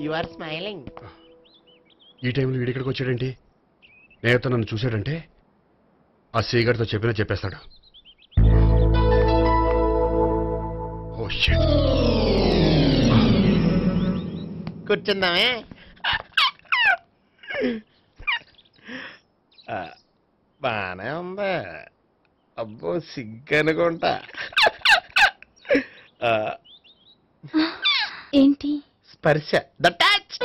You are smiling. ఈ టైంలో వీడిక్కడికి వచ్చాడేంటి? నేత నన్ను చూశాడంటే ఆ సీగారితో చెప్పినా చెప్పేస్తాడు. Oh shit. కూర్చుందామే. బానే ఉంది. అబ్బో సిగ్గనుకుంటా. ఏంటి? స్పర్శ, ద టచ్.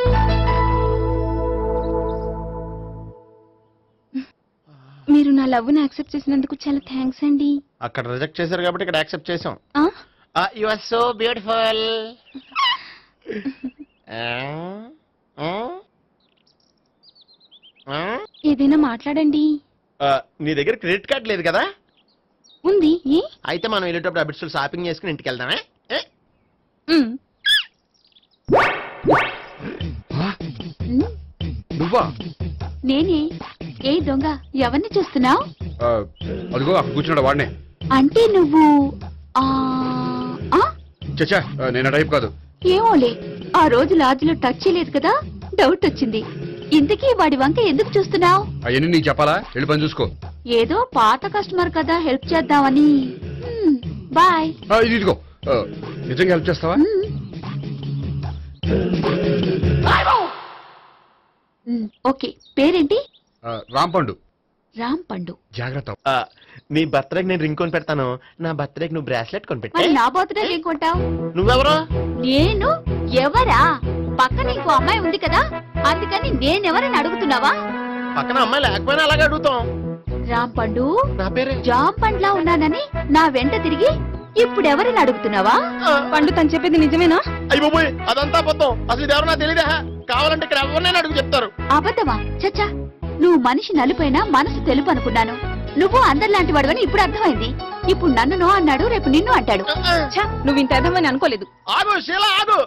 మీరు నా లవ్ ని యాక్సెప్ట్ చేసినందుకు చాలా థ్యాంక్స్ అండి. అక్కడ రిజెక్ట్ చేశారు కాబట్టి ఇక్కడ యాక్సెప్ట్ చేసాం. ఆ? You are so beautiful. ఏదైనా మాట్లాడండి. నీ దగ్గర క్రెడిట్ కార్డ్ లేదు కదా? ఉంది. ఏ? అయితే మనం వెళ్ళేటప్పుడు అబిడ్స్ షాపింగ్ చేసుకుని ఇంటికి వెళ్దామే. ఉమ్. నువ్వా? నేనే. ఏ దొంగ, ఎవరిని చూస్తున్నావు? అదిగో అక్కడ కూర్చున్నాడు వాడినే. అంటే నువ్వు చచ్చా, నేను టైప్ కాదు. ఏమోలే, ఆ రోజు లాడ్జిలో టచ్ చేయలేదు కదా, డౌట్ వచ్చింది. ఇంతకీ వాడి వంక ఎందుకు చూస్తున్నావు? అవన్నీ నీకు చెప్పాలా? వెళ్ళి పని చూసుకో. ఏదో పాత కస్టమర్ కదా, హెల్ప్ చేద్దామని. బాయ్. ఇదిగో, నిజంగా హెల్ప్ చేస్తావా? ఓకే. పేరేంటి? రాంపండు. రామ్ పండు. జాగ్రత్త. నీ బర్త్డేకి నేను రింగ్ కొని పెడతాను, నా బర్త్డేకి నువ్వు బ్రాస్లెట్ కొని మరి పెట్టా. నా బర్త్డే ఏం కొంటావు? నువ్వెవరు? నేను ఎవరా? పక్కన ఇంకో అమ్మాయి ఉంది కదా, అందుకని నేనెవరని అడుగుతున్నావా? పక్కన అమ్మాయి లేకపోయినా అలాగే అడుగుతాం. రామ్ పండు, నా పేరే జామ్ పండ్లా ఉన్నానని నా వెంట తిరిగి ఇప్పుడెవరని అడుగుతున్నావా? పండు తను చెప్పేది నిజమేనా? అయ్యి బాబోయ్, అదంతా అబద్ధం. అసలు ఇది ఎవరు నాకు తెలియదా? కావాలంటే ఇక్కడ ఎవరినైనా అడుగు చెప్తారు. అబద్ధమా? చచ్చా, నువ్వు మనిషి నలుపైనా మనసు తెలుపు అనుకున్నాను. నువ్వు అందరిలాంటి వాడువని ఇప్పుడు అర్థమైంది. ఇప్పుడు నన్ను నో అన్నాడు, రేపు నిన్ను అంటాడు. నువ్వు ఇంత అర్థమని అనుకోలేదు. ఆగు శీల, ఆగు.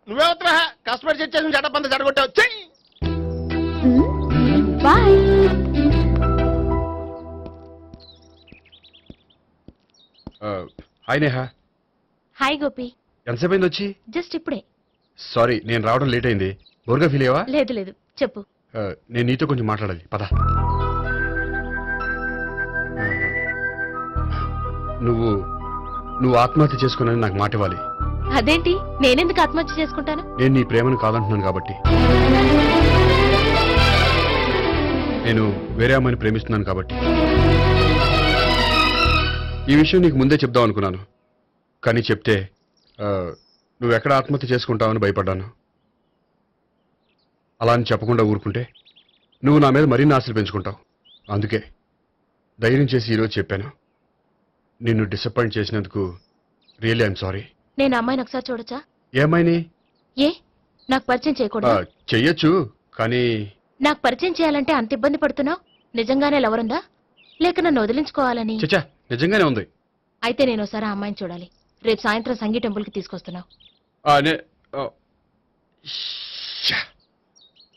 నువ్వేవత్రా కస్టమర్ చేసి జడపంత జడగొట్టావు. చెయ్యి. Bye. Hi Neha. Hi Gopi. ఎంతసేపు అయింది వచ్చి? జస్ట్ ఇప్పుడే. సారీ, నేను రావడం లేట్ అయింది. బోర్గా ఫీల్ అయ్యావా? లేదు లేదు, చెప్పు. నేను నీతో కొంచెం మాట్లాడాలి, పద. నువ్వు ఆత్మహత్య చేసుకున్నానని నాకు మాట ఇవ్వాలి. అదేంటి, నేనెందుకు ఆత్మహత్య చేసుకుంటాను? నేను నీ ప్రేమను కాదంటున్నాను కాబట్టి. నేను వేరే అమ్మాయిని ప్రేమిస్తున్నాను కాబట్టి. ఈ విషయం నీకు ముందే చెప్దాం అనుకున్నాను, కానీ చెప్తే నువ్వెక్కడ ఆత్మహత్య చేసుకుంటావని భయపడ్డాను. అలా అని చెప్పకుండా ఊరుకుంటే నువ్వు నా మీద మరిన్ని ఆశలు పెంచుకుంటావు. అందుకే ధైర్యం చేసి ఈరోజు చెప్పాను. నిన్ను డిసప్పాయింట్ చేసినందుకు రియల్లీ ఐఎమ్ సారీ. నేను అమ్మాయిని ఒకసారి చూడొచ్చా? ఏ అమ్మాయిని? ఏ, నాకు పరిచయం చేయకూడదు? చెయ్యొచ్చు, కానీ నాకు పరిచయం చేయాలంటే అంత ఇబ్బంది పడుతున్నావు? నిజంగానే లవరుందా, లేక నన్ను వదిలించుకోవాలని? చచ్చా, నిజంగానే ఉంది. అయితే నేను ఒకసారి ఆ అమ్మాయిని చూడాలి. రేపు సాయంత్రం సంగీ టెంపుల్కి తీసుకొస్తున్నావు.